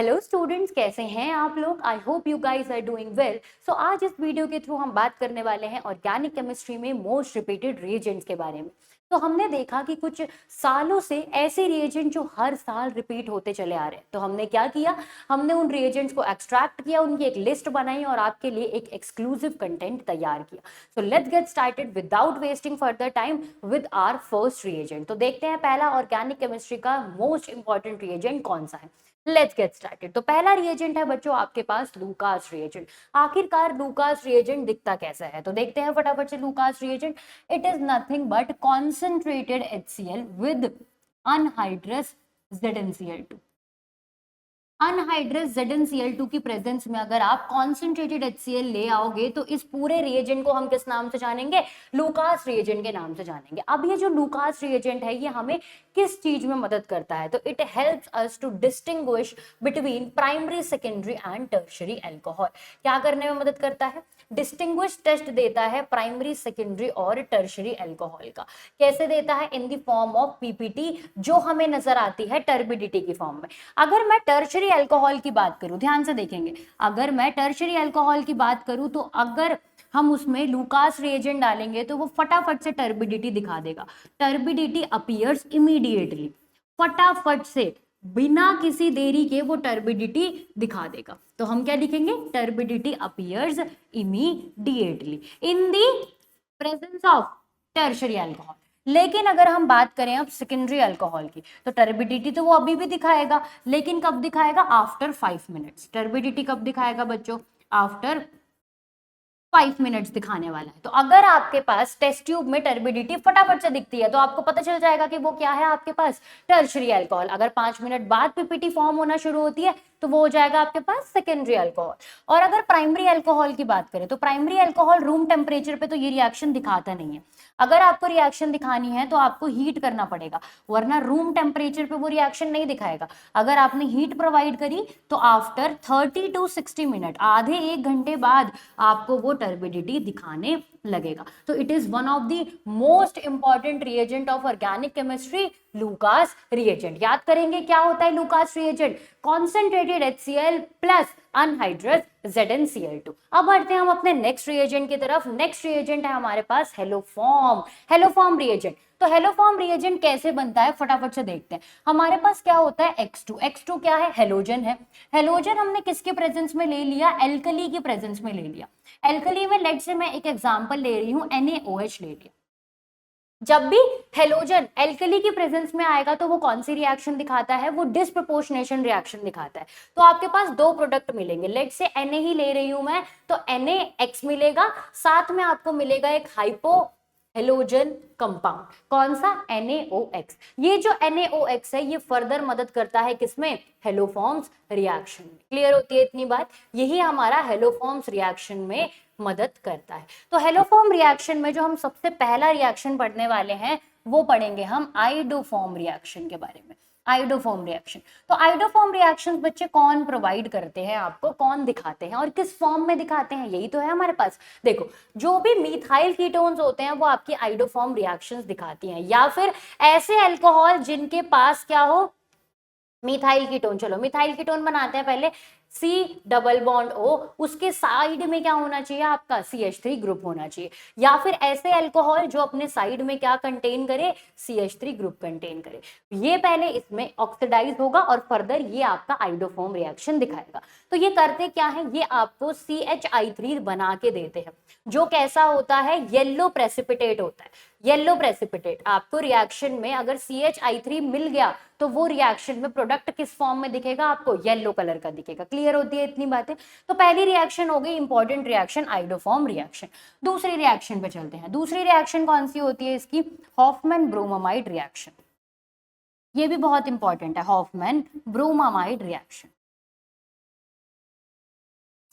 Hello students, कैसे हैं आप लोग। I hope you guys are doing well. So आज इस वीडियो के थ्रू हम बात करने वाले हैं ऑर्गेनिक केमिस्ट्री में मोस्ट रिपीटेड रिएजेंट्स के बारे में। तो हमने देखा कि कुछ सालों से ऐसे रिएजेंट जो हर साल रिपीट होते चले आ रहे हैं, तो हमने क्या किया, हमने उन रिएजेंट्स को एक्सट्रैक्ट किया, उनकी एक लिस्ट बनाई और आपके लिए एक एक्सक्लूसिव कंटेंट तैयार किया। So let's get started without wasting further time with our first reagent. तो देखते हैं पहला ऑर्गेनिक केमिस्ट्री का मोस्ट इंपॉर्टेंट रिएजेंट कौन सा है। Let's get started. तो पहला रिएजेंट है बच्चों आपके पास लूकास रिएजेंट। आखिरकार लूकास रिएजेंट दिखता कैसा है, तो देखते हैं फटाफट से Lucas reagent. It is nothing but concentrated HCl with anhydrous ZnCl2। Anhydrous ZnCl2 की प्रेजेंस में अगर आप कॉन्सेंट्रेटेड HCl ले आओगे तो इस पूरे रिएजेंट को हम किस नाम से जानेंगे, लूकास रिएजेंट के नाम से जानेंगे। अब ये जो लूकास रिएजेंट है ये हमें किस चीज में मदद करता है, तो it helps us to distinguish between primary, secondary and tertiary alcohol. क्या करने में मदद करता है, डिस्टिंग्विश टेस्ट देता है प्राइमरी, सेकेंडरी और टर्शियरी अल्कोहल का। कैसे देता है, इन द फॉर्म ऑफ PPT, जो हमें नजर आती है टर्बिडिटी की फॉर्म में। अगर मैं टर्शियरी अल्कोहल की बात करूं, ध्यान से देखेंगे, अगर मैं टर्शियरी अल्कोहल की बात करूं तो अगर हम उसमें लूकास रिएजेंट डालेंगे तो वो फटाफट से टर्बिडिटी दिखा देगा। टर्बिडिटी अपीयर्स इमीडिएटली, फटाफट से बिना किसी देरी के वो टर्बिडिटी दिखा देगा। तो हम क्या लिखेंगे, turbidity appears immediately in the presence of tertiary alcohol. लेकिन अगर हम बात करें अब सेकेंडरी अल्कोहल की, तो टर्बिडिटी तो वो अभी भी दिखाएगा, लेकिन कब दिखाएगा, आफ्टर 5 मिनट्स। टर्बिडिटी कब दिखाएगा बच्चों, आफ्टर 5 मिनट्स दिखाने वाला है। तो अगर आपके पास टेस्ट ट्यूब में टर्बिडिटी फटाफट से दिखती है तो आपको पता चल जाएगा कि वो क्या है, आपके पास टर्शियरी अल्कोहल। अगर 5 मिनट बाद PPT फॉर्म होना शुरू होती है तो वो हो जाएगा आपके पास सेकेंडरी अल्कोहल। और अगर प्राइमरी अल्कोहल की बात करें तो प्राइमरी अल्कोहल रूम टेम्परेचर पे तो ये रिएक्शन दिखाता नहीं है। अगर आपको रिएक्शन दिखानी है तो आपको हीट करना पड़ेगा, वरना रूम टेम्परेचर पे वो रिएक्शन नहीं दिखाएगा। अगर आपने हीट प्रोवाइड करी तो आफ्टर 30 to 60 मिनट, आधे 1 घंटे बाद आपको वो टर्बिडिटी दिखाने लगेगा। तो it is one of the most important reagent of organic chemistry, Lucas reagent. याद करेंगे क्या होता है Lucas reagent, concentrated HCl plus anhydrous ZnCl2। अब बढ़ते हैं हम अपने नेक्स्ट रिएजेंट की तरफ। नेक्स्ट रिएजेंट है हमारे पास हेलोफॉर्म, हेलोफॉर्म रिएजेंट। तो हेलोफॉर्म रिएजेंट कैसे बनता है फटाफट से देखते हैं। हमारे पास क्या होता है, X2। X2 क्या है, हेलोजन है। हेलोजन हमने किसके प्रेजेंस में ले लिया, एल्कली की प्रेजेंस में ले लिया। एल्कली में लेट से मैं एक एग्जांपल ले रही हूं, NaOH ले लिया। जब भी हेलोजन एल्कली की प्रेजेंस में आएगा तो वो कौन सी रिएक्शन दिखाता है, वो डिस्प्रपोर्शनेशन रिएक्शन दिखाता है। तो आपके पास दो प्रोडक्ट मिलेंगे, लेट से Na ही ले रही हूं मैं, तो NaX मिलेगा, साथ में आपको मिलेगा एक हाइपो हेलोजन कंपाउंड। कौन सा, NaOX। ये जो NaOX है ये फर्दर मदद करता है किसमें, हेलोफॉर्म्स रिएक्शन में। क्लियर होती है इतनी बात, यही हमारा हेलोफॉर्म्स रिएक्शन में मदद करता है। तो हेलोफॉर्म रिएक्शन में जो हम सबसे पहला रिएक्शन पढ़ने वाले हैं वो पढ़ेंगे हम आइडोफॉर्म रिएक्शन के बारे में। आइडोफॉर्म रिएक्शन, तो आइडोफॉर्म रिएक्शंस बच्चे कौन प्रोवाइड करते हैं आपको, कौन दिखाते हैं और किस फॉर्म में दिखाते हैं, यही तो है हमारे पास। देखो, जो भी मिथाइल कीटोन्स होते हैं वो आपकी आइडोफॉर्म रिएक्शंस दिखाती हैं, या फिर ऐसे अल्कोहल जिनके पास क्या हो, मिथाइल कीटोन। चलो मिथाइल कीटोन बनाते हैं पहले, C डबल बॉन्ड O, उसके साइड में क्या होना चाहिए आपका, CH3 ग्रुप होना चाहिए। या फिर ऐसे अल्कोहल जो अपने साइड में क्या कंटेन करे, CH3 ग्रुप कंटेन करे। ये पहले इसमें ऑक्सीडाइज होगा और फर्दर ये आपका आइडोफॉर्म रिएक्शन दिखाएगा। तो ये करते क्या है, ये आपको CHI3 बना के देते हैं, जो कैसा होता है, येलो प्रेसिपिटेट होता है। येलो प्रेसिपिटेट आपको रिएक्शन में अगर CHI3 मिल गया तो वो रिएक्शन में प्रोडक्ट किस फॉर्म में दिखेगा, आपको येलो कलर का दिखेगा। क्लियर होती है इतनी बातें। तो पहली रिएक्शन हो गई इंपॉर्टेंट रिएक्शन, आइडोफॉर्म रिएक्शन। दूसरी रिएक्शन पे चलते हैं। दूसरी रिएक्शन कौन सी होती है इसकी, हॉफमैन ब्रोमामाइड रिएक्शन। ये भी बहुत इंपॉर्टेंट है, हॉफमैन ब्रोमामाइड रिएक्शन।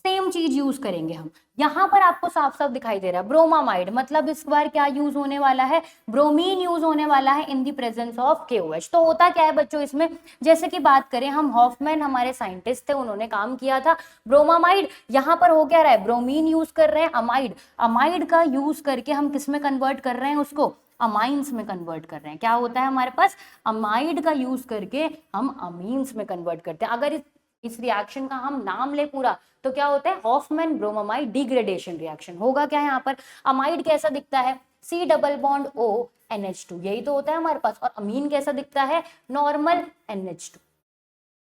सेम चीज यूज करेंगे हम। यहां पर आपको साफ साफ दिखाई दे रहा है ब्रोमामाइड, मतलब इस बार क्या यूज होने वाला है, ब्रोमीन यूज होने वाला है इन दी प्रेजेंस ऑफ KOH। तो होता क्या है बच्चों इसमें, जैसे कि बात करें हम, हॉफमैन हमारे साइंटिस्ट थे, उन्होंने काम किया था ब्रोमामाइड। यहाँ पर हो क्या रहा है, ब्रोमीन यूज कर रहे हैं, अमाइड। अमाइड का यूज करके हम किस में कन्वर्ट कर रहे हैं, उसको अमाइंस में कन्वर्ट कर रहे हैं। क्या होता है हमारे पास, अमाइड का यूज करके हम अमीन्स में कन्वर्ट करते हैं। अगर इस रिएक्शन का हम नाम ले पूरा तो क्या होता है, हॉफमैन ब्रोमामाइड डिग्रेडेशन रिएक्शन। होगा क्या यहाँ पर, अमाइड कैसा दिखता है, C double bond O NH2, यही तो होता है हमारे पास। और अमीन कैसा दिखता है, नॉर्मल NH2,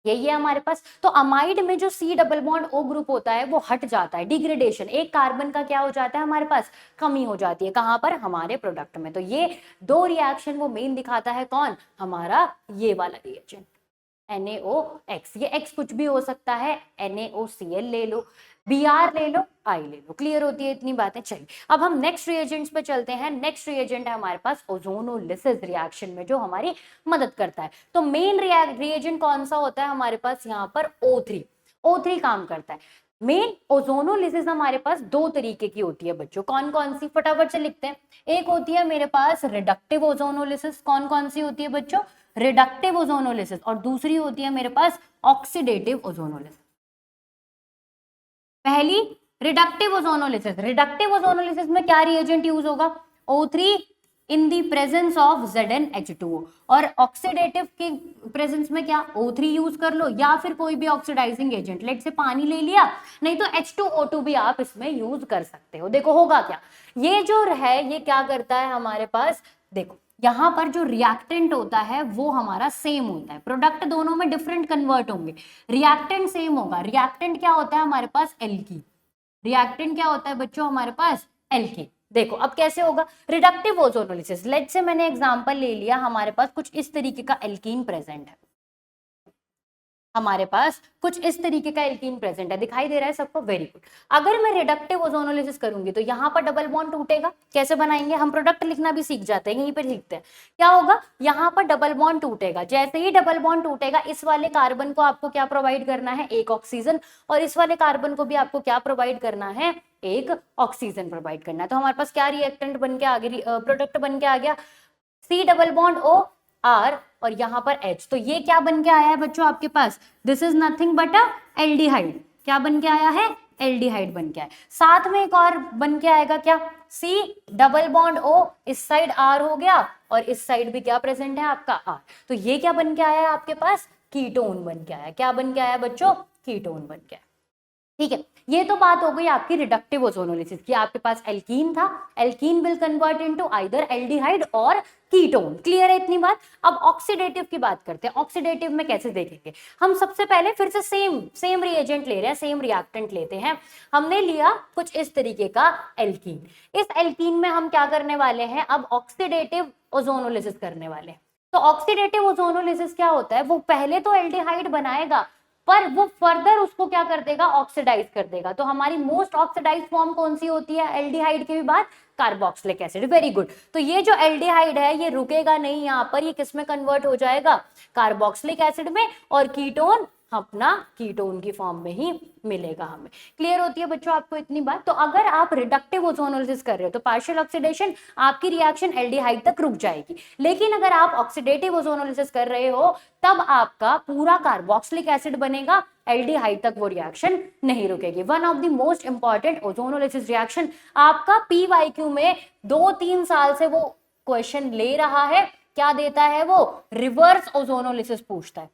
यही है हमारे पास। तो अमाइड में जो C double bond O group होता है वो हट जाता है, डिग्रेडेशन, एक कार्बन का क्या हो जाता है हमारे पास, कमी हो जाती है। कहां पर, हमारे प्रोडक्ट में। तो ये दो रिएक्शन वो मेन दिखाता है कौन, हमारा ये वाला रिएजेंट NaOX। ये X कुछ भी हो सकता है, NaOCl ले लो, Br ले लो, I ले लो। क्लियर होती है इतनी बातें। चलिए अब हम नेक्स्ट रिएजेंट्स पे चलते हैं। नेक्स्ट रिएजेंट है हमारे पास ओजोनोलिसिस रिएक्शन में जो हमारी मदद करता है। तो मेन रिएजेंट कौन सा होता है हमारे पास, यहाँ पर O3। O3 काम करता है। मेन ओजोनोलिसिस हमारे पास दो तरीके की होती है बच्चों, कौन कौन सी, फटाफट से लिखते हैं। एक होती है मेरे पास रिडक्टिव ओजोनोलिसिस, कौन कौन सी होती है बच्चों, रिडक्टिव ओजोनोलिसिस। और दूसरी होती है मेरे पास ऑक्सीडेटिव ओजोनोलिसिस। पहली रिडक्टिव ओजोनोलिसिस, रिडक्टिव ओजोनोलिसिस में क्या रिएजेंट यूज होगा, O3 in the presence of ZnH2O। और ऑक्सीडेटिव के प्रेजेंस में क्या, O3 यूज कर लो या फिर कोई भी ऑक्सीडाइजिंग एजेंट, लेट से पानी ले लिया, नहीं तो H2O2 भी आप इसमें यूज कर सकते हो। देखो होगा क्या, ये जो है ये क्या करता है हमारे पास, देखो यहाँ पर जो रिएक्टेंट होता है वो हमारा सेम होता है, प्रोडक्ट दोनों में डिफरेंट कन्वर्ट होंगे, रिएक्टेंट सेम होगा। रिएक्टेंट क्या होता है हमारे पास, एल्कीन। रिएक्टेंट क्या होता है बच्चों हमारे पास, एल्कीन। देखो अब कैसे होगा, रिडक्टिव ओजोनोलिसिस, लेट से मैंने एग्जांपल ले लिया, हमारे पास कुछ इस तरीके का एल्कीन प्रेजेंट है, हमारे पास कुछ इस तरीके का एल्कीन प्रेजेंट है, दिखाई दे रहा है सबको, वेरी गुड। अगर मैं रिडक्टिव ओजोनोलिसिस करूंगी तो यहाँ पर डबल बॉन्ड टूटेगा, कैसे बनाएंगे हम, प्रोडक्ट लिखना भी सीख जाते हैं, यहीं पर सीखते हैं। क्या होगा, यहाँ पर डबल बॉन्ड टूटेगा, जैसे ही डबल बॉन्ड टूटेगा इस वाले कार्बन को आपको क्या प्रोवाइड करना है, एक ऑक्सीजन, और इस वाले कार्बन को भी आपको क्या प्रोवाइड करना है, एक ऑक्सीजन प्रोवाइड करना है। तो हमारे पास क्या रिएक्टेंट बन के आ गया, प्रोडक्ट बन के आ गया, C double bond O R और यहाँ पर H। तो ये क्या बन के आया है बच्चों आपके पास, this is nothing but a aldehyde. क्या बन के आया है, एल्डिहाइड बन के आया। साथ में एक और बन के आएगा क्या, C डबल बॉन्ड O, इस साइड R हो गया और इस साइड भी क्या प्रेजेंट है आपका R। तो ये क्या बन के आया है आपके पास, कीटोन बन के आया। क्या बन के आया बच्चों, कीटोन बन के आया। ठीक है, ये तो बात हो गई आपकी रिडक्टिव ओजोनोलिसिस की, आपके पास एल्कीन था, alkene will convert into either aldehyde और कीटोन। क्लियर है इतनी बात। अब ऑक्सीडेटिव की बात करते हैं, ऑक्सीडेटिव में कैसे देखेंगे हम, सबसे पहले फिर से सेम रिएजेंट ले रहे हैं, सेम रिएक्टेंट लेते हैं। हमने लिया कुछ इस तरीके का एल्कीन, इस एल्कीन में हम क्या करने वाले हैं, अब ऑक्सीडेटिव ओजोनोलिसिस करने वाले हैं। तो ऑक्सीडेटिव ओजोनोलिसिस क्या होता है, वो पहले तो एल्डिहाइड बनाएगा पर वो फर्दर उसको क्या कर देगा, ऑक्सीडाइज कर देगा। तो हमारी मोस्ट ऑक्सीडाइज फॉर्म कौन सी होती है एल्डिहाइड के भी बाद, कार्बोक्सिलिक एसिड। Very good. तो ये जो एल्डिहाइड है ये रुकेगा नहीं यहाँ पर, ये किस में कन्वर्ट हो जाएगा, कार्बोक्सिलिक एसिड में, और कीटोन अपना कीटोन की फॉर्म में ही मिलेगा हमें। क्लियर होती है बच्चों आपको इतनी बात। तो अगर आप रिडक्टिव ओजोनोलिसिस कर रहे हो तो पार्शियल ऑक्सीडेशन, आपकी रिएक्शन एल्डिहाइड तक रुक जाएगी। लेकिन अगर आप ऑक्सीडेटिव ओजोनोलिसिस कर रहे हो तब आपका पूरा कार्बोक्सिलिक एसिड बनेगा, एल्डिहाइड तक वो रिएक्शन नहीं रुकेगी। One of the most important ozonolysis reaction, आपका PYQ में 2-3 साल से वो क्वेश्चन ले रहा है, क्या देता है वो, रिवर्स ओजोनोलिसिस पूछता है,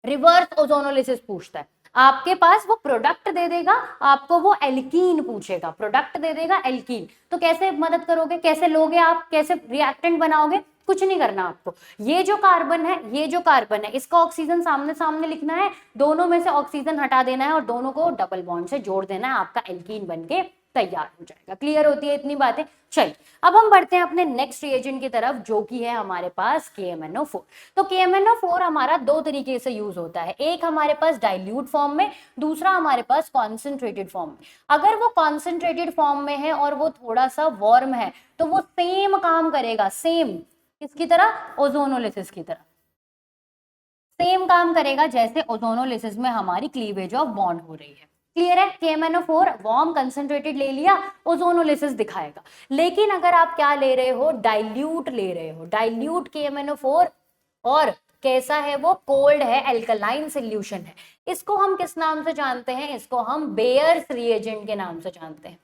रिवर्स ओजोनोलिसिस पूछता है। आपके पास वो प्रोडक्ट दे देगा, आपको वो एल्कीन पूछेगा, प्रोडक्ट दे देगा एल्कीन। तो कैसे मदद करोगे, कैसे लोगे आप, कैसे रिएक्टेंट बनाओगे, कुछ नहीं करना आपको। ये जो कार्बन है, ये जो कार्बन है, इसका ऑक्सीजन सामने सामने लिखना है, दोनों में से ऑक्सीजन हटा देना है और दोनों को डबल बॉन्ड से जोड़ देना है, आपका एल्कीन बनके तैयार हो जाएगा। क्लियर होती है इतनी बातें। चलिए अब हम बढ़ते हैं अपने नेक्स्ट रिएजेंट की तरफ, जो कि है हमारे पास KMnO4। तो KMnO4 हमारा दो तरीके से यूज होता है, एक हमारे पास डाइल्यूट फॉर्म में, दूसरा हमारे पास कॉन्सेंट्रेटेड फॉर्म में। अगर वो कॉन्सेंट्रेटेड फॉर्म में है और वो थोड़ा सा वार्म है तो वो सेम काम करेगा, सेम किसकी तरह, ओजोनोलिसिस की तरह, सेम काम करेगा जैसे ओजोनोलिसिस में हमारी क्लीवेज ऑफ बॉन्ड हो रही है। क्लियर है। KMnO4 वार्म कंसंट्रेटेड ले लिया, ओजोनोलिसिस दिखाएगा। लेकिन अगर आप क्या ले रहे हो, डाइल्यूट ले रहे हो, डाइल्यूट KMnO4, और कैसा है वो, कोल्ड है, एल्कलाइन सॉल्यूशन है। इसको हम किस नाम से जानते हैं, इसको हम बेयर्स रिएजेंट के नाम से जानते हैं।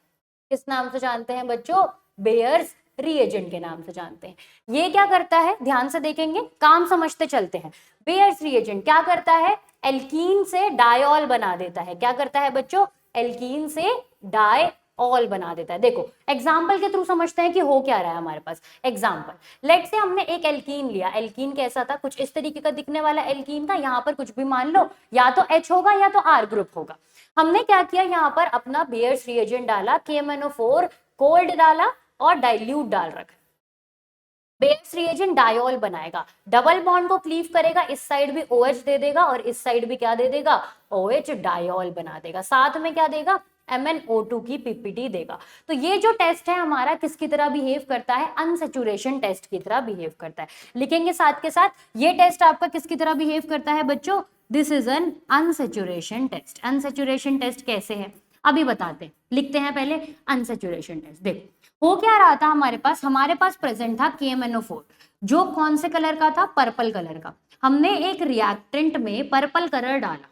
किस नाम से जानते हैं बच्चों, बेयर्स रिएजेंट के नाम से जानते हैं। ये क्या करता है, ध्यान से देखेंगे, काम समझते चलते हैं। बेयर्स रिएजेंट क्या करता है, एल्कीन से डायॉल बना देता है। क्या करता है बच्चों? एल्कीन से डायऑल बना देता है। देखो एग्जाम्पल के थ्रू समझते हैं कि हो क्या रहा है हमारे पास। एग्जाम्पल, लेट से हमने एक एल्कीन लिया, एल्कीन कैसा था? कुछ इस तरीके का दिखने वाला एल्कीन था। यहाँ पर कुछ भी मान लो, या तो H होगा या तो R ग्रुप होगा। हमने क्या किया, यहाँ पर अपना बेयर्स रिएजेंट डाला, KMnO4 कोल्ड डाला और डाइल्यूट डाल रखा। बेयर्स रिएजेंट डायॉल बनाएगा, डबल बॉन्ड को क्लीव करेगा, इस साइड भी OH दे देगा और इस साइड भी क्या दे देगा? OH डायॉल बना देगा। साथ में क्या देगा? MnO2 की PPT देगा। तो ये जो टेस्ट है हमारा किसकी तरह बिहेव करता है? अनसैचुरेशन टेस्ट की तरह बिहेव करता है। लिखेंगे साथ के साथ, ये टेस्ट आपका किसकी तरह बिहेव करता है बच्चों? This is an unsaturation test. Unsaturation test कैसे है अभी बताते हैं, लिखते हैं पहले अनसैचुरेशन टेस्ट। देखो हो क्या रहा था हमारे पास प्रेजेंट था KMnO4, जो कौन से कलर का था? पर्पल कलर का। हमने एक रिएक्टेंट में पर्पल कलर डाला,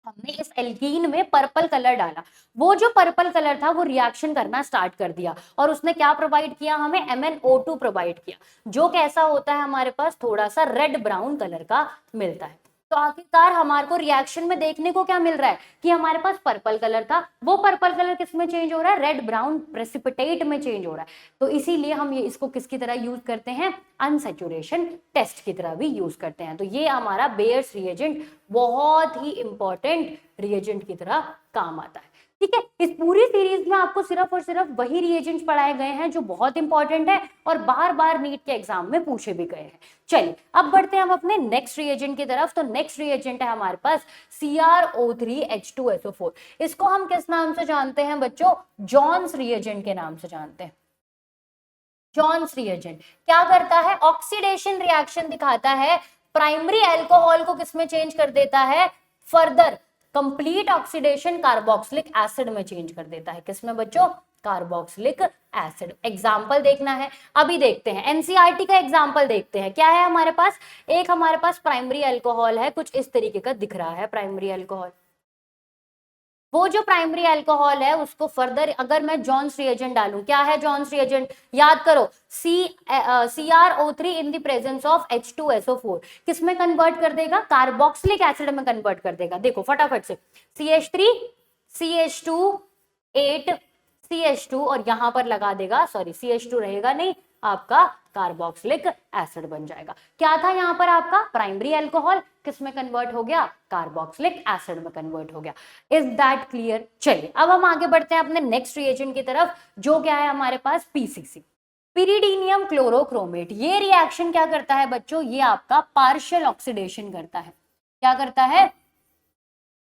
हमने इस एल्कीन में पर्पल कलर डाला। वो जो पर्पल कलर था वो रिएक्शन करना स्टार्ट कर दिया और उसने क्या प्रोवाइड किया? हमें MnO2 प्रोवाइड किया, जो कैसा होता है हमारे पास? थोड़ा सा रेड ब्राउन कलर का मिलता है। तो आखिरकार हमारे को रिएक्शन में देखने को क्या मिल रहा है कि हमारे पास पर्पल कलर था, वो पर्पल कलर किस में चेंज हो रहा है? रेड ब्राउन प्रेसिपिटेट में चेंज हो रहा है। तो इसीलिए हम ये इसको किसकी तरह यूज करते हैं? अनसैचुरेशन टेस्ट की तरह भी यूज करते हैं। तो ये हमारा बेयर्स रिएजेंट बहुत ही इंपॉर्टेंट रिएजेंट की तरह काम आता है। ठीक है, इस पूरी सीरीज में आपको सिर्फ और सिर्फ वही रिएजेंट्स पढ़ाए गए हैं जो बहुत इंपॉर्टेंट है और बार बार नीट के एग्जाम में पूछे भी गए हैं। चलिए अब बढ़ते हैं हम अपने नेक्स्ट रिएजेंट की तरफ। तो नेक्स्ट रिएजेंट है हमारे पास CrO3H2SO4। इसको हम किस नाम से जानते हैं बच्चों? जॉन्स रिएजेंट के नाम से जानते हैं। जॉन्स रिएजेंट क्या करता है? ऑक्सीडेशन रिएक्शन दिखाता है, प्राइमरी अल्कोहल को किसमें चेंज कर देता है? Further complete oxidation carboxylic acid में चेंज कर देता है। किसमें बच्चों? Carboxylic acid. एग्जाम्पल देखना है, अभी देखते हैं एनसीईआरटी का एग्जाम्पल देखते हैं। क्या है हमारे पास? एक हमारे पास प्राइमरी अल्कोहल है, कुछ इस तरीके का दिख रहा है प्राइमरी अल्कोहल। वो जो प्राइमरी अल्कोहल है उसको फर्दर अगर मैं जॉन्स रिएजेंट डालूं, क्या है जॉन्स रिएजेंट? याद करो, CrO3 in the presence of H2SO4 किसमें कन्वर्ट कर देगा? कार्बोक्सिलिक एसिड में कन्वर्ट कर देगा। देखो फटाफट से, CH3 CH2 8 CH2 और यहां पर लगा देगा, सॉरी CH2 रहेगा नहीं, आपका कार्बोक्सिलिक एसिड बन जाएगा। क्या था यहाँ पर आपका? प्राइमरी अल्कोहल किसमें कन्वर्ट हो गया? कार्बोक्सिलिक एसिड में कन्वर्ट हो गया। Is that clear? चलिए अब हम आगे बढ़ते हैं अपने नेक्स्ट रिएजेंट की तरफ, जो क्या है हमारे पास? PCC, pyridinium chlorochromate. ये रिएक्शन क्या करता है बच्चों? ये आपका पार्शियल ऑक्सीडेशन करता है। क्या करता है?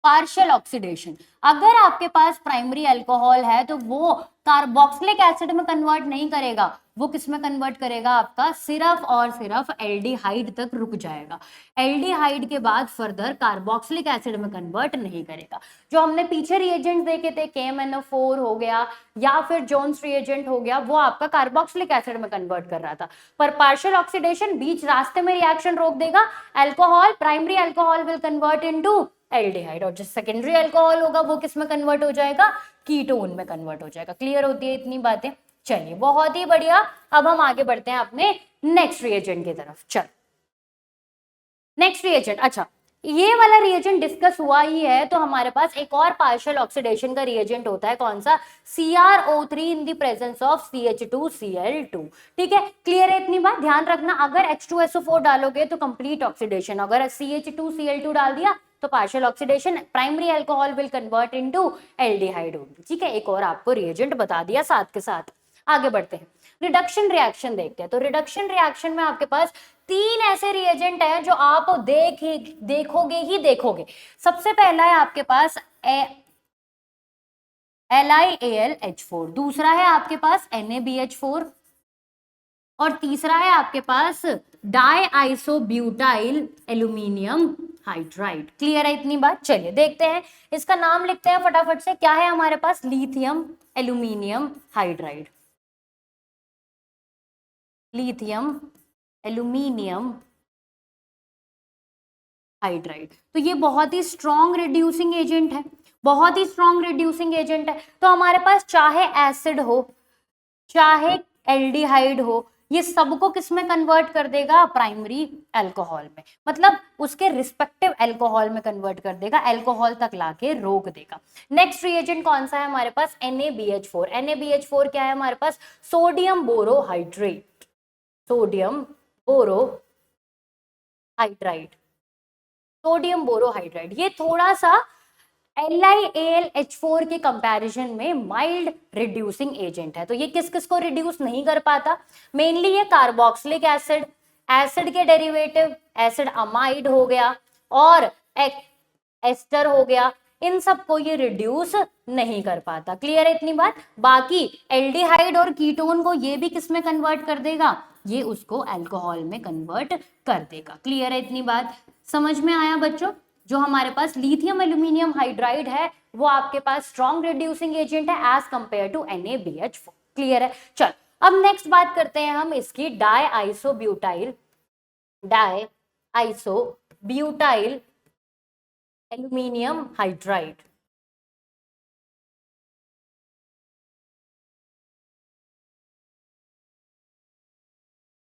Partial oxidation. अगर आपके पास प्राइमरी अल्कोहल है तो वो कार्बोक्सिलिक एसिड में कन्वर्ट नहीं करेगा, वो किस में कन्वर्ट करेगा? आपका सिर्फ और सिर्फ एल्डिहाइड तक रुक जाएगा। एल्डिहाइड के बाद फर्दर कार्बोक्सिलिक एसिड में कन्वर्ट नहीं करेगा। जो हमने पीछे रिएजेंट देखे थे, KMnO4 हो गया या फिर जोन्स रिएजेंट हो गया, वो आपका कार्बोक्सिलिक एसिड में कन्वर्ट कर रहा था। पर पार्शियल ऑक्सीडेशन बीच रास्ते में रिएक्शन रोक देगा। Alcohol, primary alcohol will convert into aldehyde और जो सेकेंडरी अल्कोहल होगा वो किस में कन्वर्ट हो जाएगा? कीटोन में कन्वर्ट हो जाएगा। क्लियर होती है इतनी बातें? चलिए बहुत ही बढ़िया। अब हम आगे बढ़ते हैं अपने नेक्स्ट रिएजेंट की तरफ। चल नेक्स्ट रिएजेंट, अच्छा ये वाला रिएजेंट डिस्कस हुआ ही है, तो हमारे पास एक और पार्शियल ऑक्सीडेशन का रिएजेंट होता है, कौन सा? CrO3 in the presence of CH2Cl2। ठीक है, क्लियर है इतनी बात? ध्यान रखना, अगर H2SO4 डालोगे तो कंप्लीट ऑक्सीडेशन, अगर CH2Cl2 डाल दिया तो partial oxidation, primary alcohol will convert into aldehyde होगी। ठीक है, एक और आपको रिएजेंट बता दिया साथ के साथ। आगे बढ़ते हैं, रिडक्शन रिएक्शन देखते हैं। तो रिडक्शन रिएक्शन में आपके पास 3 ऐसे रिएजेंट हैं जो आप देखोगे। सबसे पहला है आपके पास LiAlH4, दूसरा है आपके पास NaBH4 और तीसरा है आपके पास डाइआइसोब्यूटाइल एल्यूमिनियम हाइड्राइड। क्लियर है इतनी बात? चलिए देखते हैं, इसका नाम लिखते हैं फटाफट से। क्या है हमारे पास? Lithium aluminium hydride. Lithium aluminium hydride. तो ये बहुत ही स्ट्रॉन्ग रिड्यूसिंग एजेंट है, बहुत ही स्ट्रॉन्ग रिड्यूसिंग एजेंट है। तो हमारे पास चाहे एसिड हो, चाहे एल्डिहाइड हो, ये सबको किस में कन्वर्ट कर देगा, प्राइमरी अल्कोहल में, मतलब उसके रिस्पेक्टिव अल्कोहल में कन्वर्ट कर देगा, अल्कोहल तक लाके रोक देगा। नेक्स्ट रिएजेंट कौन सा है हमारे पास, NaBH4। NaBH4 क्या है हमारे पास, sodium borohydrate, sodium borohydride, sodium borohydride. ये थोड़ा सा LiAlH4 के कंपैरिजन में माइल्ड रिड्यूसिंग एजेंट है। तो ये किस किस को रिड्यूस नहीं कर पाता, मेनली ये कार्बोक्सिलिक एसिड, एसिड के डेरिवेटिव एसिड अमाइड हो गया और एस्टर हो गया, इन सबको ये रिड्यूस नहीं कर पाता। क्लियर है इतनी बात। बाकी एल्डिहाइड और कीटोन को ये भी किस में कन्वर्ट कर देगा, ये उसको अल्कोहल में कन्वर्ट कर देगा। क्लियर है इतनी बात, समझ में आया बच्चों। जो हमारे पास लिथियम एल्यूमिनियम हाइड्राइड है वो आपके पास स्ट्रॉन्ग रिड्यूसिंग एजेंट है as compare to NaBH4। Clear है। चल अब नेक्स्ट बात करते हैं हम इसकी डाइआइसोब्यूटाइल एल्यूमिनियम हाइड्राइड।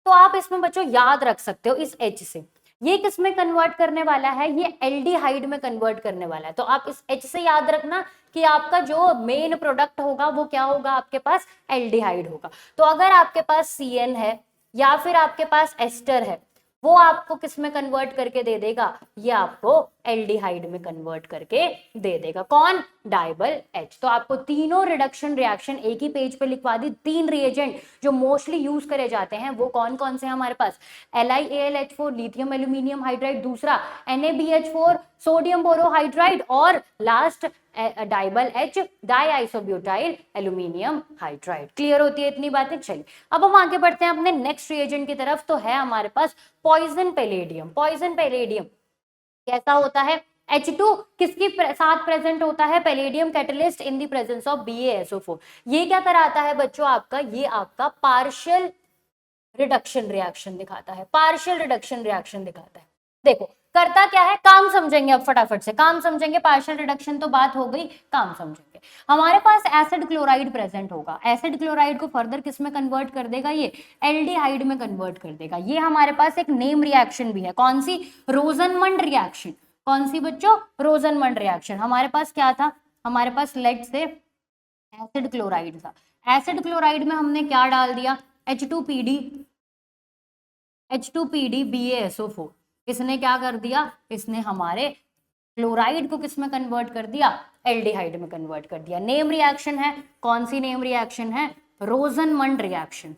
तो आप इसमें बच्चों याद रख सकते हो इस H से, ये किस में कन्वर्ट करने वाला है, ये एल्डिहाइड में कन्वर्ट करने वाला है। तो आप इस H से याद रखना कि आपका जो मेन प्रोडक्ट होगा वो क्या होगा, आपके पास एल्डिहाइड होगा। तो अगर आपके पास CN है या फिर आपके पास एस्टर है, वो आपको किस में कन्वर्ट करके दे देगा, ये आपको एल्डिहाइड में कन्वर्ट करके दे देगा। कौन, डाइबल H। तो आपको तीनों रिडक्शन रिएक्शन एक ही पेज पे लिखवा दी। तीन रिएजेंट जो मोस्टली यूज करे जाते हैं वो कौन कौन से हैं हमारे पास, LiAlH4 लिथियम एल्यूमिनियम हाइड्राइड, दूसरा NaBH4 सोडियम बोरोहाइड्राइड, और last DIBAL H diisobutyl aluminium hydride. Clear होती है इतनी बातें। चलिए अब हम आगे बढ़ते हैं अपने नेक्स्ट रिएजेंट की तरफ। तो है हमारे पास पॉइजन पैलेडियम। पॉइजन पैलेडियम कैसा होता है, H2 किसकी साथ प्रेजेंट होता है, palladium catalyst in the presence of BaSO4। ये क्या कराता है बच्चों आपका, ये आपका पार्शियल रिडक्शन रिएक्शन दिखाता है, पार्शियल रिडक्शन रिएक्शन दिखाता है। देखो करता क्या है, काम समझेंगे अब फटाफट से, काम समझेंगे। पार्शियल रिडक्शन तो बात हो गई, काम समझेंगे। हमारे पास एसिड क्लोराइड प्रेजेंट होगा, एसिड क्लोराइड को फर्दर किस में कन्वर्ट कर देगा, ये एल्डिहाइड में कन्वर्ट कर देगा। ये हमारे पास एक नेम रिएक्शन भी है, कौन सी, रोजनमंड रिएक्शन। कौन सी बच्चों, रोजनमंड रिएक्शन। हमारे पास क्या था, हमारे पास लेट से एसिड क्लोराइड था, एसिड क्लोराइड में हमने क्या डाल दिया, H2PD BaSO4। इसने क्या कर दिया, इसने हमारे क्लोराइड को किस में कन्वर्ट कर दिया, एल्डिहाइड में कन्वर्ट कर दिया। नेम रिएक्शन है, कौन सी नेम रिएक्शन है, रोजनमंड रिएक्शन,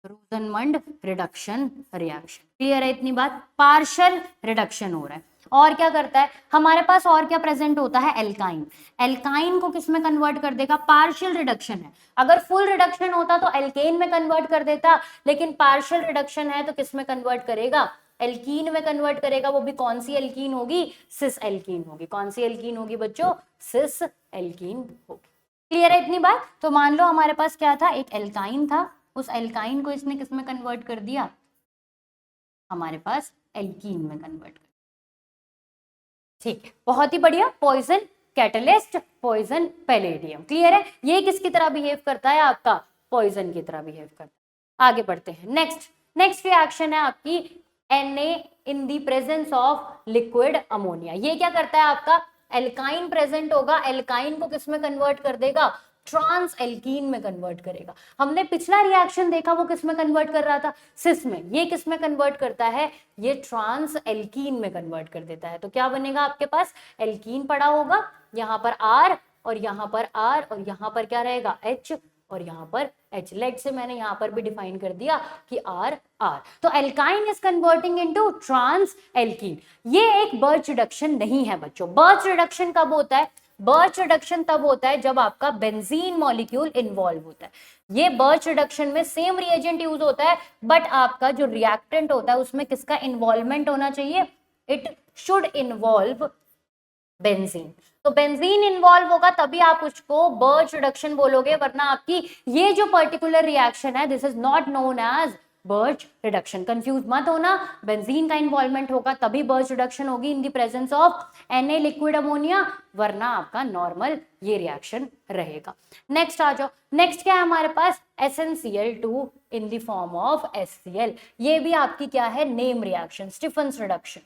रोजनमंड रिडक्शन रिएक्शन। क्लियर है इतनी बात। पार्शियल रिडक्शन हो रहा है। और क्या करता है हमारे पास, और क्या प्रेजेंट होता है, एल्काइन। एल्काइन को किस में कन्वर्ट कर देगा, पार्शियल रिडक्शन है। अगर फुल रिडक्शन होता तो एल्केन में कन्वर्ट कर देता, लेकिन पार्शियल रिडक्शन है तो किस में कन्वर्ट करेगा, एल्कीन में कन्वर्ट करेगा। वो भी कौन सी एल्कीन होगी, सिस एल्कीन होगी। कौन सी एल्कीन होगी बच्चों, सिस एल्कीन होगी। क्लियर है इतनी बात। तो मान लो हमारे पास क्या था, एक एल्काइन था, उस एल्काइन को इसने किस में कन्वर्ट कर दिया, हमारे पास एल्कीन में कन्वर्ट कर। ठीक है, बहुत ही बढ़िया। Poison catalyst, poison palladium. Clear है। ये किसकी तरह बिहेव करता है, आपका पॉइजन की तरह बिहेव करता है। आगे बढ़ते हैं। नेक्स्ट रिएक्शन है आपकी Na in the presence of liquid ammonia. ये क्या करता है आपका, एल्काइन प्रेजेंट होगा, एल्काइन को किस में कन्वर्ट कर देगा, ट्रांस एल्कीन में कन्वर्ट करेगा। हमने पिछला रिएक्शन देखा वो किस में कन्वर्ट कर रहा था, सिस में। ये किस में कन्वर्ट करता है, ये ट्रांस एल्कीन में कन्वर्ट कर देता है। तो क्या बनेगा आपके पास, एल्कीन पड़ा होगा, यहाँ पर R और यहाँ पर R और यहाँ पर क्या रहेगा, H और यहाँ पर H। लेट से मैंने यहाँ पर भी डिफाइन कर दिया कि R। तो alkyne is converting into trans alkene. ये एक बर्च रिडक्शन नहीं है बच्चों। बर्च रिडक्शन कब होता है, बर्च रिडक्शन तब होता है जब आपका बेंजीन मॉलिक्यूल इन्वॉल्व होता है। ये बर्च रिडक्शन में सेम रिएजेंट यूज होता है, बट आपका जो रिएक्टेंट होता है उसमें किसका इन्वॉल्वमेंट होना चाहिए, इट शुड इन्वॉल्व बेंजीन। तो बेंजीन इन्वॉल्व होगा तभी आप उसको बर्च रिडक्शन बोलोगे, वरना आपकी ये जो पर्टिकुलर रिएक्शन है this is not known as Birch reduction. Confuse मत होना, बेंजीन का इन्वॉल्वमेंट होगा तभी बर्च रिडक्शन होगी in the presence of Na liquid ammonia, वरना आपका नॉर्मल ये रिएक्शन रहेगा। नेक्स्ट आ जाओ, नेक्स्ट क्या है हमारे पास, SnCl2 in the form of HCl। ये भी आपकी क्या है, name reaction, Stephens reduction.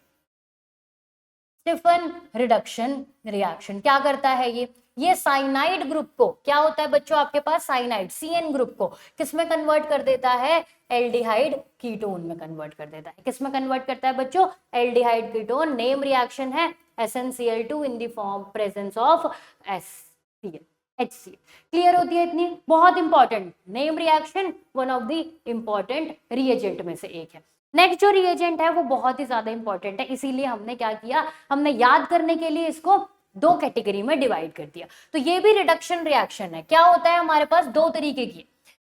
Stephen reduction reaction क्या करता है ये साइनाइड ग्रुप को, क्या होता है बच्चों आपके पास, साइनाइड CN ग्रुप को किसमें कन्वर्ट कर देता है, एल्डिहाइड कीटोन में कन्वर्ट कर देता है। किसमें कन्वर्ट करता है बच्चों, एल्डिहाइड कीटोन। नेम रिएक्शन है SnCl2 in the form presence of HCl। Clear होती है इतनी, बहुत important name reaction, one of the important reagent में से एक है। नेक्स्ट जो रिएजेंट है वो बहुत ही ज्यादा इंपॉर्टेंट है, इसीलिए हमने क्या किया, हमने याद करने के लिए इसको दो कैटेगरी में डिवाइड कर दिया। तो ये भी रिडक्शन रिएक्शन है। क्या होता है हमारे पास, दो तरीके की,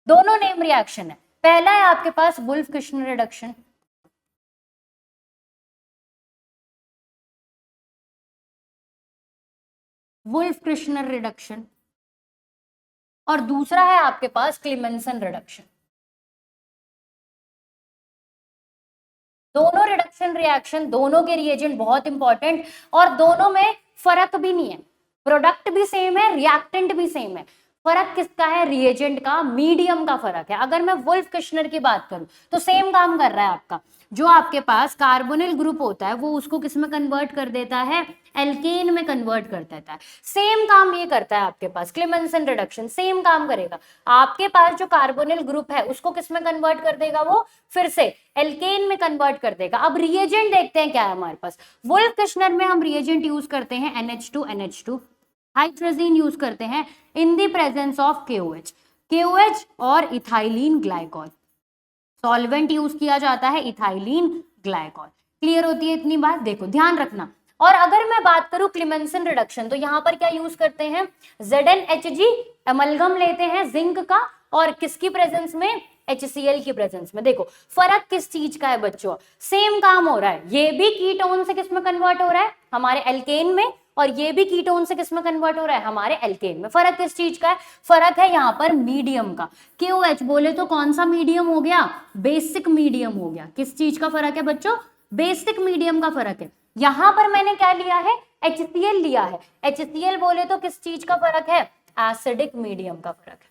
दोनों नेम रिएक्शन है। पहला है आपके पास Wolff Kishner reduction, Wolff Kishner reduction, और दूसरा है आपके पास क्लेमेंसन रिडक्शन। दोनों रिडक्शन रिएक्शन, दोनों के रिएजेंट बहुत इंपॉर्टेंट, और दोनों में फर्क भी नहीं है, प्रोडक्ट भी सेम है, रिएक्टेंट भी सेम है। फर्क किसका है, रिएजेंट का, मीडियम का फर्क है। अगर मैं वुल्फ किश्नर की बात करूं तो सेम काम कर रहा है आपका, जो आपके पास कार्बोनिल ग्रुप होता है वो उसको किस में कन्वर्ट कर देता है, एल्केन में कन्वर्ट कर देता है। सेम काम ये करता है आपके पास क्लेमेंसन रिडक्शन, सेम काम करेगा। आपके पास जो कार्बोनिल ग्रुप है उसको किस में कन्वर्ट कर देगा, वो फिर से एल्केन में कन्वर्ट कर देगा। अब रिएजेंट देखते हैं क्या है हमारे पास। वुल्फ किश्नर में हम रिएजेंट यूज करते हैं NH2 हाइड्रोजन यूज करते हैं in the presence of KOH और इथाइलिन ग्लाइकॉल। सॉल्वेंट यूज किया जाता है इथाइलिन ग्लाइकॉल। क्लियर होती है इतनी बात, देखो ध्यान रखना। और अगर मैं बात करूं क्लेमेंसन रिडक्शन, तो यहां पर क्या यूज करते हैं, ZnHg एमलगम लेते हैं जिंक का, और किसकी प्रेजेंस में, HCl की प्रेजेंस में। देखो फर्क किस चीज का है बच्चों, सेम काम हो रहा है। ये भी कीटोन से किस में कन्वर्ट हो रहा है, हमारे एल्केन में, और ये भी कीटोन से किस में कन्वर्ट हो रहा है, हमारे एल्केन में। फर्क किस चीज का है, फर्क है यहाँ पर मीडियम का। KOH बोले तो कौन सा मीडियम हो गया, बेसिक मीडियम हो गया। किस चीज का फर्क है बच्चों, बेसिक मीडियम का फर्क है। यहां पर मैंने क्या लिया है, HCl लिया है। HCl बोले तो किस चीज का फर्क है, एसिडिक मीडियम का फर्क है।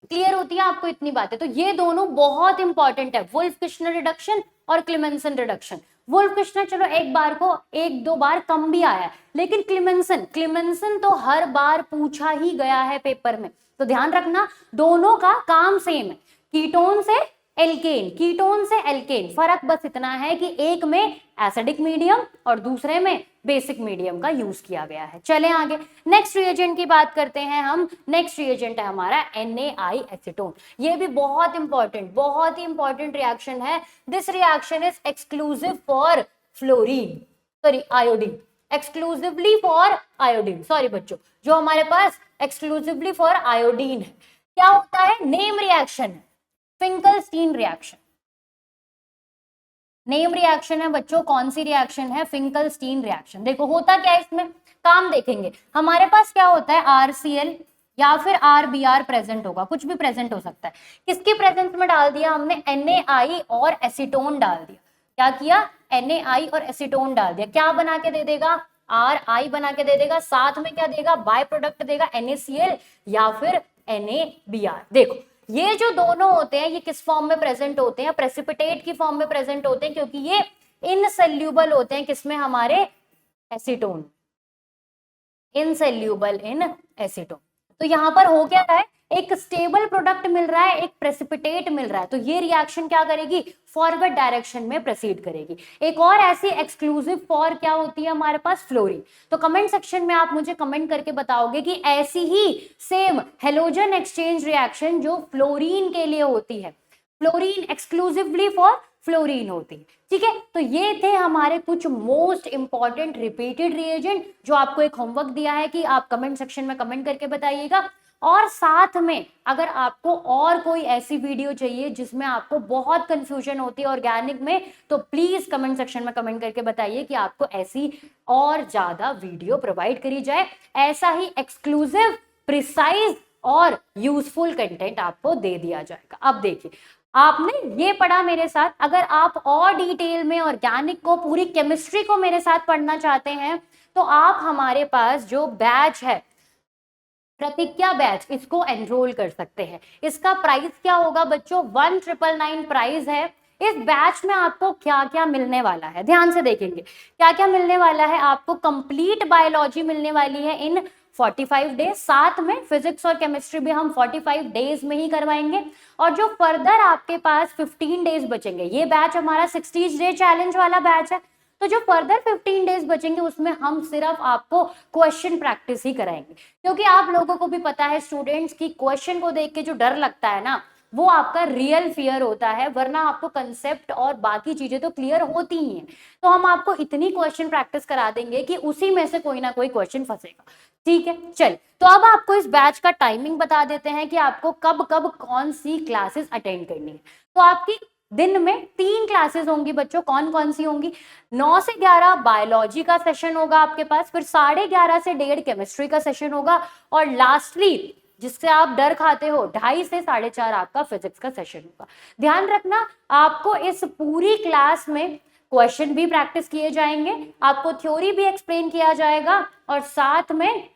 क्लियर होती है आपको इतनी बातें। तो ये दोनों बहुत इंपॉर्टेंट है, वुल्फ किश्नर रिडक्शन और क्लेमेंसन रिडक्शन। वुल्फ किश्नर चलो एक बार को एक दो बार कम भी आया है, लेकिन क्लेमेंसन तो हर बार पूछा ही गया है पेपर में। तो ध्यान रखना, दोनों का काम सेम है, कीटोन से एल्केन। फर्क बस इतना है कि एक में एसिडिक मीडियम और दूसरे में बेसिक मीडियम का यूज किया गया है। चले आगे, नेक्स्ट रिएजेंट की बात करते हैं हम। नेक्स्ट रिएजेंट है हमारा NaI एसीटोन। ये भी बहुत ही इंपॉर्टेंट रिएक्शन है। This reaction is exclusive for iodine, exclusively for iodine. Sorry बच्चों, जो हमारे पास एक्सक्लूसिवली फॉर आयोडीन है। क्या होता है, नेम रिएक्शन है, फिंकलस्टीन रिएक्शन। नेम रिएक्शन है बच्चों, कौन सी रिएक्शन है, फिंकलस्टीन रिएक्शन। देखो होता क्या है इसमें, काम देखेंगे। हमारे पास क्या होता है, RCl या फिर RBr प्रेजेंट होगा, कुछ भी प्रेजेंट हो सकता है। किसकी प्रेजेंस में डाल दिया हमने, NaI और एसीटोन डाल दिया। क्या किया, NaI और एसीटोन डाल दिया। क्या बना के दे देगा, RI बना के दे देगा। साथ में क्या देगा, बाय प्रोडक्ट देगा, NaCl या फिर NaBr। देखो ये जो दोनों होते हैं ये किस फॉर्म में प्रेजेंट होते हैं, प्रेसिपिटेट की फॉर्म में प्रेजेंट होते हैं, क्योंकि ये इनसोल्यूबल होते हैं किसमें, हमारे एसीटोन, इनसोल्यूबल इन एसीटोन। तो यहां पर हो क्या रहा है, एक स्टेबल प्रोडक्ट मिल रहा है, एक प्रेसिपिटेट मिल रहा है। तो ये रिएक्शन क्या करेगी, फॉरवर्ड डायरेक्शन में प्रोसीड करेगी। एक और ऐसी एक्सक्लूसिव फॉर क्या होती है हमारे पास, फ्लोरीन। तो कमेंट सेक्शन में आप मुझे कमेंट करके बताओगे कि ऐसी ही सेम हेलोजन एक्सचेंज रिएक्शन जो फ्लोरीन के लिए होती है, फ्लोरीन एक्सक्लूसिवली फॉर फ्लोरीन होती है। ठीक है, तो ये थे हमारे कुछ मोस्ट इंपॉर्टेंट रिपीटेड रिएजेंट जो आपको एक होमवर्क दिया है कि आप कमेंट सेक्शन में कमेंट करके बताइएगा। और साथ में अगर आपको और कोई ऐसी वीडियो चाहिए जिसमें आपको बहुत कंफ्यूजन होती है ऑर्गेनिक में, तो प्लीज कमेंट सेक्शन में कमेंट करके बताइए कि आपको ऐसी और ज्यादा वीडियो प्रोवाइड करी जाए। ऐसा ही एक्सक्लूसिव, प्रिसाइज और यूजफुल कंटेंट आपको दे दिया जाएगा। अब देखिए, आपने ये पढ़ा मेरे साथ। अगर आप और डिटेल में ऑर्गेनिक को, पूरी केमिस्ट्री को मेरे साथ पढ़ना चाहते हैं तो आप हमारे पास जो बैच है प्रतिज्ञा बैच, इसको एनरोल कर सकते हैं। इसका प्राइस क्या होगा बच्चों? 1999 प्राइस है। इस बैच में आपको क्या क्या मिलने वाला है, ध्यान से देखेंगे क्या क्या मिलने वाला है। आपको कंप्लीट बायोलॉजी मिलने वाली है इन 45 डेज, साथ में फिजिक्स और केमिस्ट्री भी हम 45 डेज में ही करवाएंगे। और जो फर्दर आपके पास 15 डेज बचेंगे, ये बैच हमारा 60 डे चैलेंज वाला बैच है, तो जो फर्दर 15 डेज बचेंगे उसमें हम सिर्फ आपको क्वेश्चन प्रैक्टिस ही कराएंगे। क्योंकि आप लोगों को भी पता है स्टूडेंट्स की क्वेश्चन को देख के जो डर लगता है ना, वो आपका रियल फियर होता है, वरना आपको कंसेप्ट और बाकी चीजें तो क्लियर होती ही हैं। तो हम आपको इतनी क्वेश्चन प्रैक्टिस करा देंगे कि उसी में से कोई ना कोई क्वेश्चन फंसेगा। ठीक है, चल तो अब आपको इस बैच का टाइमिंग बता देते हैं कि आपको कब कब कौन सी क्लासेस अटेंड करनी है। तो आपकी दिन में 3 क्लासेस होंगी बच्चों। कौन कौन सी होंगी? 9 से 11 बायोलॉजी का सेशन होगा आपके पास, फिर 11:30 से 1:30 केमिस्ट्री का सेशन होगा, और लास्टली जिससे आप डर खाते हो 2:30 से 4:30 आपका फिजिक्स का सेशन होगा। ध्यान रखना, आपको इस पूरी क्लास में क्वेश्चन भी प्रैक्टिस किए जाएंगे, आपको थ्योरी भी एक्सप्लेन किया जाएगा, और साथ में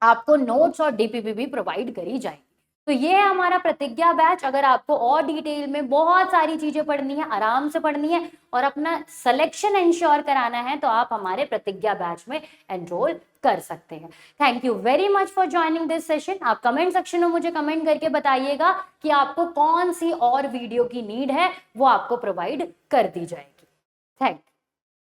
आपको नोट्स और डीपीपी भी प्रोवाइड करी जाएगी। तो ये है हमारा प्रतिज्ञा बैच। अगर आपको और डिटेल में बहुत सारी चीजें पढ़नी है, आराम से पढ़नी है और अपना सिलेक्शन इंश्योर कराना है, तो आप हमारे प्रतिज्ञा बैच में एनरोल कर सकते हैं। Thank you very much for joining this session. आप कमेंट सेक्शन में मुझे कमेंट करके बताइएगा कि आपको कौन सी और वीडियो की नीड है, वो आपको प्रोवाइड कर दी जाएगी। Thank you.